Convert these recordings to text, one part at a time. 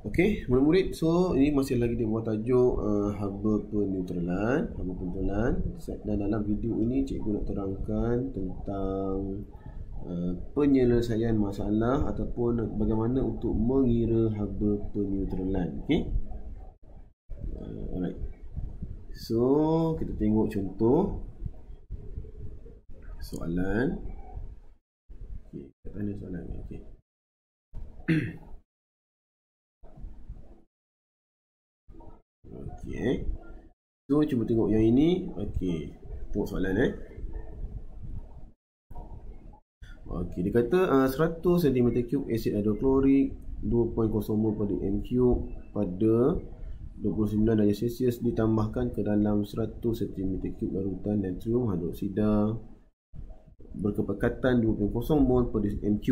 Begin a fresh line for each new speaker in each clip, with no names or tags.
Okey, murid-murid, so ini masih lagi di bawah tajuk haba peneutralan. Dan dalam video ini cikgu nak terangkan tentang penyelesaian masalah ataupun bagaimana untuk mengira haba peneutralan. Okey. Alright. So, kita tengok contoh soalan. Okey, kita tanya soalan ni. Okey. Okey. So, cuba tengok yang ini. Okey. Tengok soalan Okey, dia kata 100 cm3 asid hidroklorik 2.0 mol per m3 pada 29 darjah Celsius ditambahkan ke dalam 100 cm3 larutan natrium hidroksida berkepekatan 2.0 mol per m3.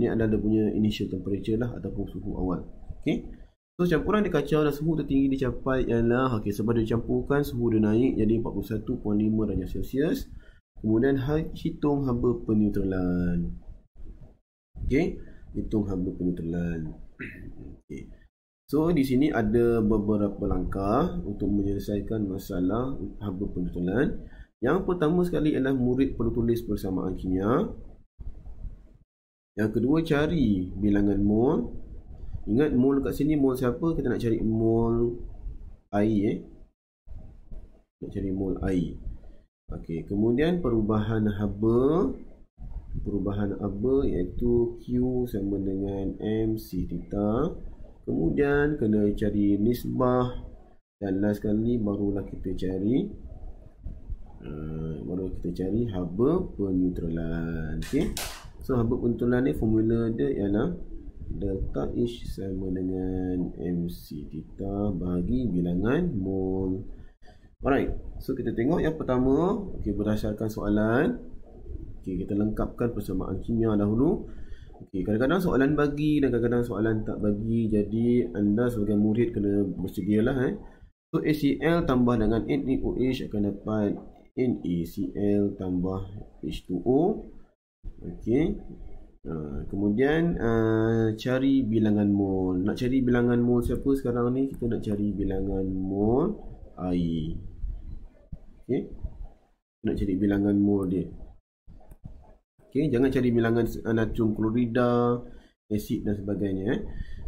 Ini adalah dia punya initial temperature lah ataupun suhu awal. Okey. So, campuran di kaca dan suhu tertinggi dicapai ialah, sebab dia campurkan, suhu dia naik jadi 41.5 darjah Celsius. Kemudian hitung haba peneutralan. Okey, hitung haba peneutralan. Okey. So, di sini ada beberapa langkah untuk menyelesaikan masalah haba peneutralan. Yang pertama sekali ialah murid perlu tulis persamaan kimia. Yang kedua, cari bilangan mol. Ingat mol kat sini mol siapa? Kita nak cari mol air. Nak cari mol air. Okey, kemudian perubahan haba iaitu Q sama dengan MC theta. Kemudian kena cari nisbah dan last sekali barulah kita cari haba peneutralan. Okey. So, haba peneutralan ni formula dia ialah delta H sama dengan MC theta bahagi bilangan mol. Alright, so kita tengok yang pertama. Okey, berdasarkan soalan. Okey, kita lengkapkan persamaan kimia dahulu. Okey, kadang-kadang soalan bagi dan kadang-kadang soalan tak bagi. Jadi anda sebagai murid kena bersedialah. So, HCl tambah dengan NaOH akan dapat NaCl tambah H2O. Okey. Kemudian cari bilangan mol. Nak cari bilangan mol siapa sekarang ni? Kita nak cari bilangan mol air. Okey. Nak cari bilangan mol dia. Okey, jangan cari bilangan natrium klorida, asid dan sebagainya.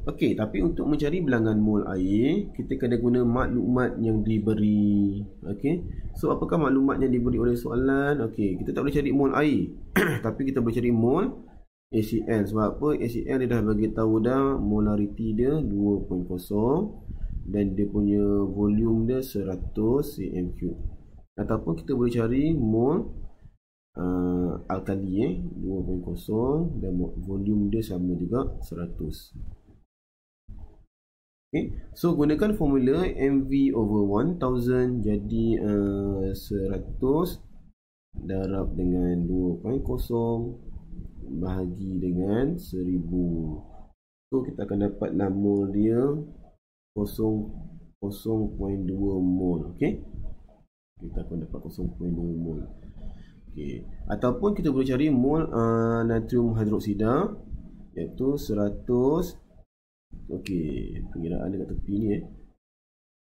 Okey, tapi untuk mencari bilangan mol air, kita kena guna maklumat yang diberi. Okey. So, apakah maklumat yang diberi oleh soalan? Okey, kita tak boleh cari mol air. Tapi kita boleh cari mol HCl. Sebab apa? HCl dia dah bagi tahu dah molarity dia 2.0 dan dia punya volume dia 100 cm3. Ataupun kita boleh cari mol alkali 2.0 dan volume dia sama juga 100. Okay. So, gunakan formula MV/1000. Jadi 100 darab dengan 2.0 bahagi dengan 1000. So, kita akan dapatlah mol dia 0.2 mol. Okey. Kita akan dapat 0.2 mol. Okey. Ataupun kita boleh cari mol natrium hidroksida iaitu 100. Okey, pengiraan dekat tepi ni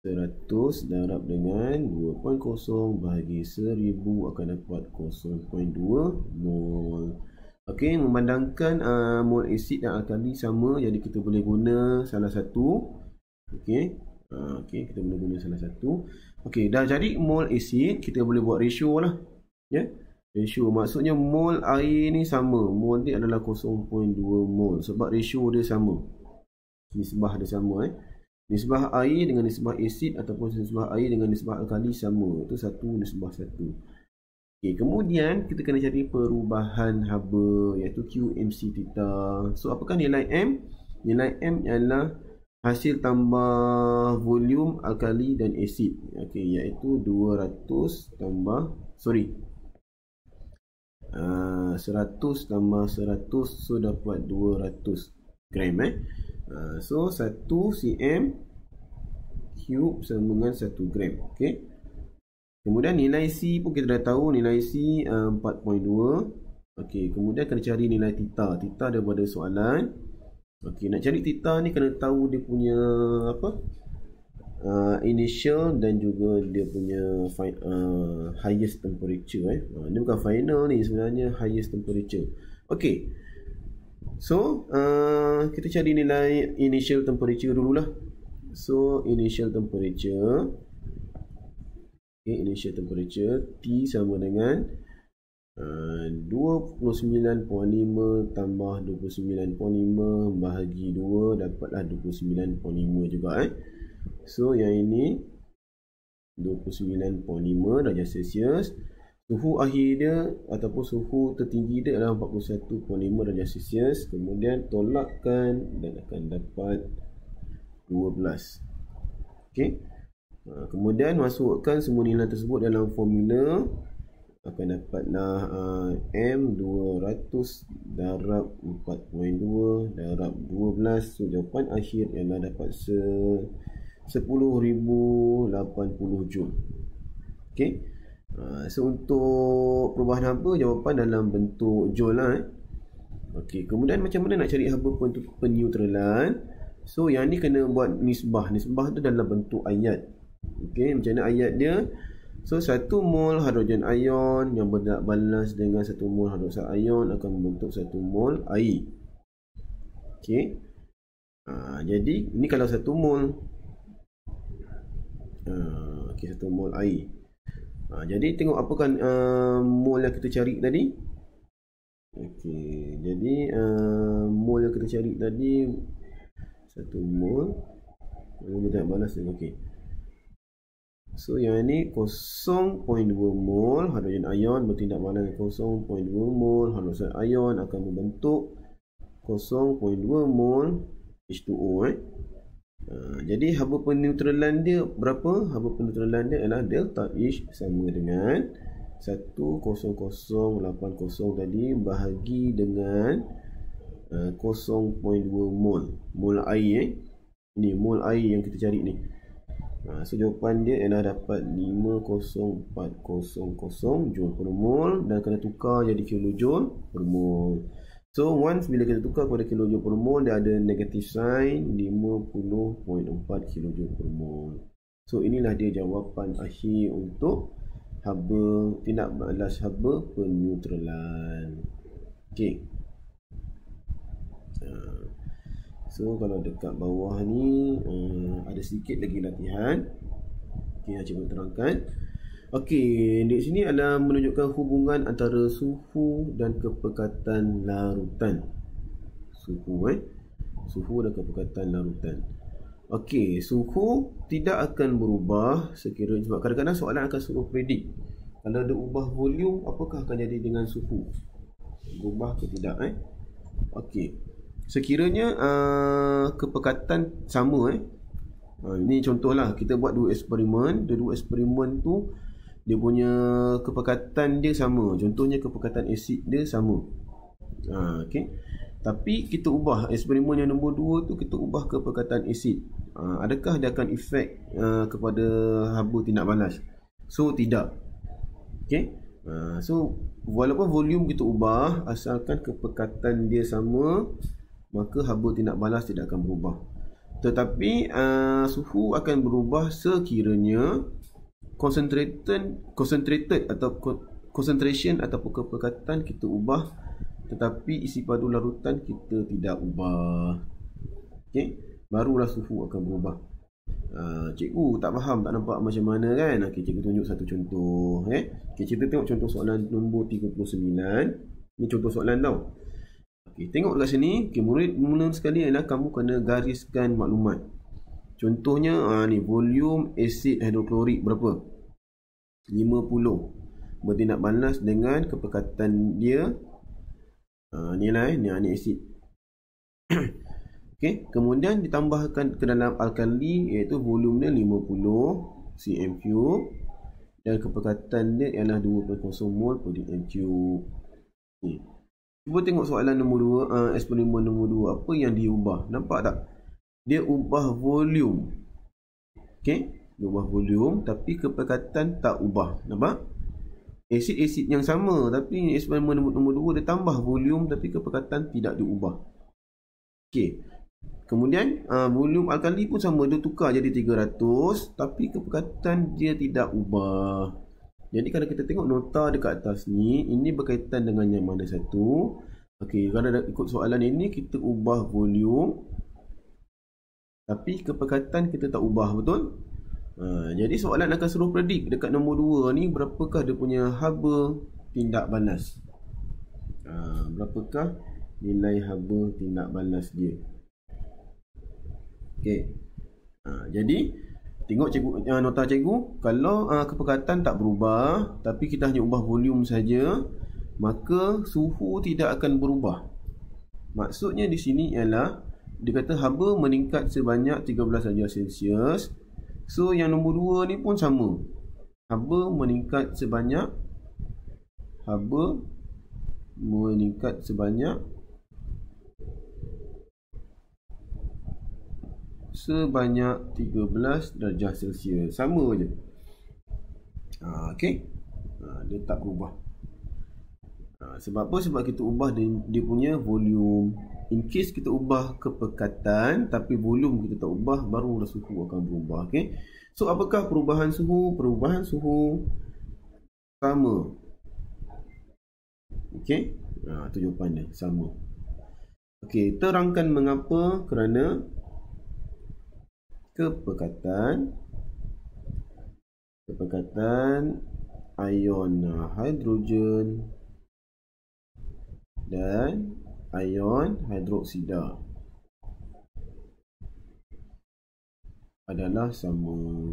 100 darab dengan 2.0 bahagi 1000 akan dapat 0.2 mol. Okey, memandangkan mol asid dan alkali sama, jadi kita boleh guna salah satu. Okey. Kita boleh guna salah satu. Okey, dah jadi mol asid, kita boleh buat ratio lah. Ya. Ratio maksudnya mol air ni sama. Mol ni adalah 0.2 mol sebab ratio dia sama. Nisbah dia sama. Nisbah air dengan nisbah asid ataupun nisbah air dengan nisbah alkali sama. Itu 1:1. Okey, kemudian kita kena cari perubahan haba iaitu QMC theta. So, apakah nilai M? Nilai M ialah hasil tambah volume alkali dan asid. Okey, iaitu 100 tambah 100 tambah 100, so dapat 200 gram. So, 1 cm cube sama dengan 1 gram. Okey. Kemudian nilai C pun kita dah tahu, nilai C 4.2. Okey, kemudian kena cari nilai theta. Theta daripada soalan. Okey, nak cari theta ni kena tahu dia punya apa? Initial dan juga dia punya highest temperature Ini bukan final ni, sebenarnya highest temperature. Okey. So, kita cari nilai initial temperature dululah. So, initial temperature. Okay, initial temperature T sama dengan 29.5 tambah 29.5 bahagi 2 dapatlah 29.5 juga So yang ini 29.5 darjah Celsius. Suhu akhir dia ataupun suhu tertinggi dia adalah 41.5 darjah Celsius. Kemudian tolakkan dan akan dapat 12. Okey. Kemudian masukkan semua nilai tersebut dalam formula. Akan dapatlah M200 darab 4.2 darab 12. So jawapan akhir ialah dapat 10,080 Joule. Okey. So untuk perubahan haba, jawapan dalam bentuk Joule lah. Okey, kemudian macam mana nak cari haba peneutralan? So yang ni kena buat nisbah. Nisbah tu dalam bentuk ayat. Okey, macam mana ayat dia? So 1 mol hidrogen ion yang berbalans dengan 1 mol hidroksida ion akan membentuk 1 mol air. Okey. Jadi ini kalau 1 mol. Okey, 1 mol air. Jadi tengok apa kan mol yang kita cari tadi. Okey, jadi mol yang kita cari tadi 1 mol. Kita balas ni. Okey. So yang ini 0.2 mol hidrogen ion bertindak balas dengan 0.2 mol hidroksida ion akan membentuk 0.2 mol H2O. Jadi haba peneutralan dia berapa? Haba peneutralan dia adalah delta H sama dengan 10080 tadi bahagi dengan 0.2 mol air Ni mol air yang kita cari ni. So jawapan dia ialah dapat 50400 Joule per mol dan kena tukar jadi kilojoule per mol. So once bila kita tukar kepada kilojoule per mol, dia ada negative sign 50.4 kilojoule per mol. So inilah dia jawapan akhir untuk haba tindak balas haba peneutralan. Okey. So kalau dekat bawah ni ada sedikit lagi latihan. Okey, saya cuba terangkan. Okey, di sini adalah menunjukkan hubungan antara suhu dan kepekatan larutan. Suhu dan kepekatan larutan. Okey, suhu tidak akan berubah sekiranya, sebab kadang-kadang soalan akan suruh predik. Kalau ada ubah volume, apakah akan jadi dengan suhu? Berubah ke tidak Okey. Sekiranya kepekatan sama ini contohlah kita buat dua eksperimen. Dua eksperimen tu dia punya kepekatan dia sama. Contohnya kepekatan asid dia sama. Okey. Tapi kita ubah eksperimen yang nombor 2 tu, kita ubah kepekatan asid. Adakah dia akan efek kepada haba tindak balas? So tidak. Okey. So walaupun volume kita ubah, asalkan kepekatan dia sama, maka haba tindak balas tidak akan berubah. Tetapi suhu akan berubah sekiranya concentrated atau concentration ataupun kepekatan kita ubah, tetapi isi padu larutan kita tidak ubah. Okey, barulah suhu akan berubah. Cikgu tak faham, tak nampak macam mana kan? Okey, cikgu tunjuk satu contoh. Okey, kita tengok contoh soalan nombor 39. Ni contoh soalan tau. Okey, tengok dekat sini. Okey, murid mula sekali ialah kamu kena gariskan maklumat. Contohnya ni volume asid hidroklorik berapa? 50. Bertindak balas dengan kepekatan dia. Ni lah ni asid. Okey, kemudian ditambahkan ke dalam alkali, iaitu volume dia 50 cm3 dan kepekatan dia ialah 2.0 mol per cm3. Okey. Cuba tengok soalan nombor 2, eksperimen nombor 2, apa yang diubah? Nampak tak? Dia ubah volume. Okey, dia ubah volume tapi kepekatan tak ubah. Nampak? Asid-asid yang sama, tapi eksperimen nombor 2 dia tambah volume tapi kepekatan tidak diubah. Okey, Kemudian volume alkali pun sama, dia tukar jadi 300, tapi kepekatan dia tidak ubah. Jadi kalau kita tengok nota dekat atas ni, ini berkaitan dengan yang mana satu? Okey, kalau ikut soalan ini kita ubah volume, tapi kepekatan kita tak ubah, betul? Jadi soalan akan suruh predik dekat nombor 2 ni berapakah dia punya haba tindak balas. Berapakah nilai haba tindak balas dia? Okey. Jadi tengok cikgu, nota cikgu, kalau kepekatan tak berubah tapi kita hanya ubah volume saja, maka suhu tidak akan berubah. Maksudnya di sini ialah dia kata haba meningkat sebanyak 13 darjah Celsius. So yang nombor 2 ni pun sama. Haba meningkat sebanyak 13 darjah Celsius. Sama je. Okey. Dia tak berubah. Sebab apa? Sebab kita ubah dia punya volume. In case kita ubah kepekatan tapi volume kita tak ubah, barulah suhu akan berubah. Okey. So apakah perubahan suhu? Perubahan suhu sama. Okey. Itu jawapannya, sama. Okey, terangkan mengapa. Kerana kepekatan ion hidrogen dan ion hidroksida adalah sama.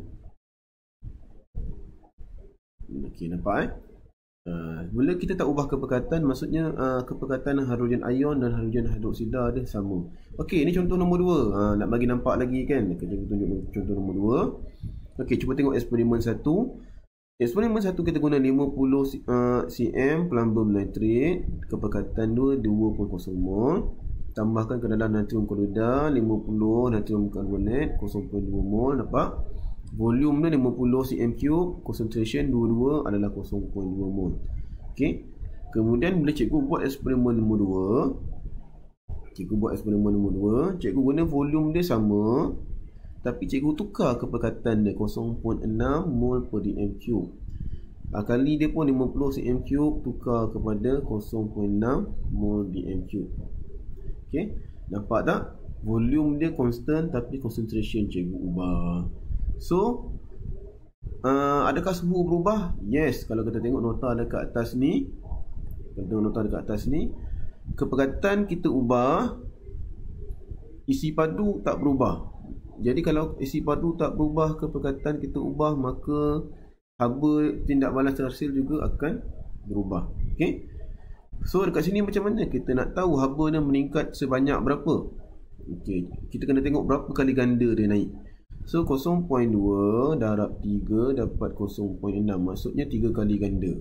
Okey, nampak bila kita tak ubah kepekatan, maksudnya kepekatan hidrogen ion dan hidrogen hidroksida dia sama. Okey, ini contoh nombor 2. Nak bagi nampak lagi kan, kita tunjuk contoh nombor 2. Okey, cuba tengok eksperimen 1. Eksperimen 1 kita guna 50 cm plumbum nitrate, kepekatan 2 20 mol. Tambahkan ke dalam natrium klorida 50 natrium karbonat 0.2 mol. Nampak? Volume dia 50 cm3, concentration 22 adalah 0.2 mol. Okey. Kemudian bila cikgu buat eksperimen nombor 2, cikgu guna volume dia sama, tapi cikgu tukar kepekatan dia 0.6 mol per dm3. Kali dia pun 50 cm3 tukar kepada 0.6 mol dm3. Okey, nampak tak? Volume dia constant tapi concentration cikgu ubah. So adakah suhu berubah? Yes, kalau kita tengok nota dekat atas ni, kepekatan kita ubah, isi padu tak berubah. Jadi kalau isi padu tak berubah, kepekatan kita ubah, maka haba tindak balas terhasil juga akan berubah. Okey. So dekat sini macam mana kita nak tahu haba dia meningkat sebanyak berapa? Okey, kita kena tengok berapa kali ganda dia naik. So 0.2 darab 3 dapat 0.6, maksudnya 3 kali ganda.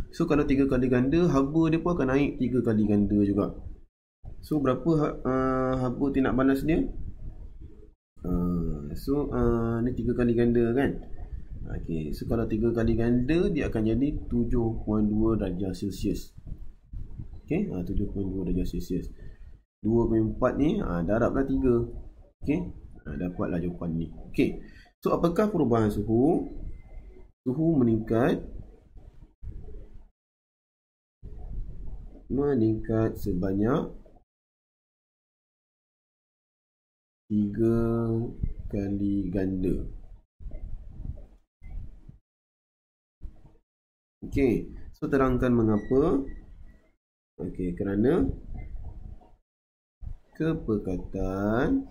So kalau 3 kali ganda, haba dia pun akan naik 3 kali ganda juga. So berapa haba tindak balas dia? Ni 3 kali ganda kan. Okey, so kalau 3 kali ganda, dia akan jadi 7.2 darjah Celsius. Okey, 7.2 darjah Celsius. 2.4 ni darablah 3. Okey, dapatlah jawapan ni. Okey, so apakah perubahan suhu? Suhu meningkat sebanyak 3 kali ganda. Okey, so terangkan mengapa. Okey, kerana kepekatan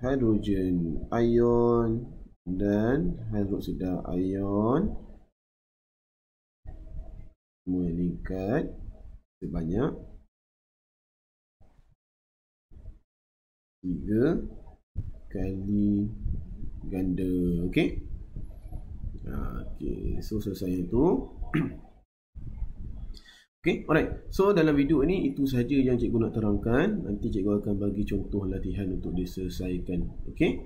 hidrogen ion dan hidroksida ion meningkat sebanyak 3 kali ganda. Okey. Okey, so selesai itu. Okey, alright. So dalam video ini itu sahaja yang cikgu nak terangkan. Nanti cikgu akan bagi contoh latihan untuk diselesaikan. Okey.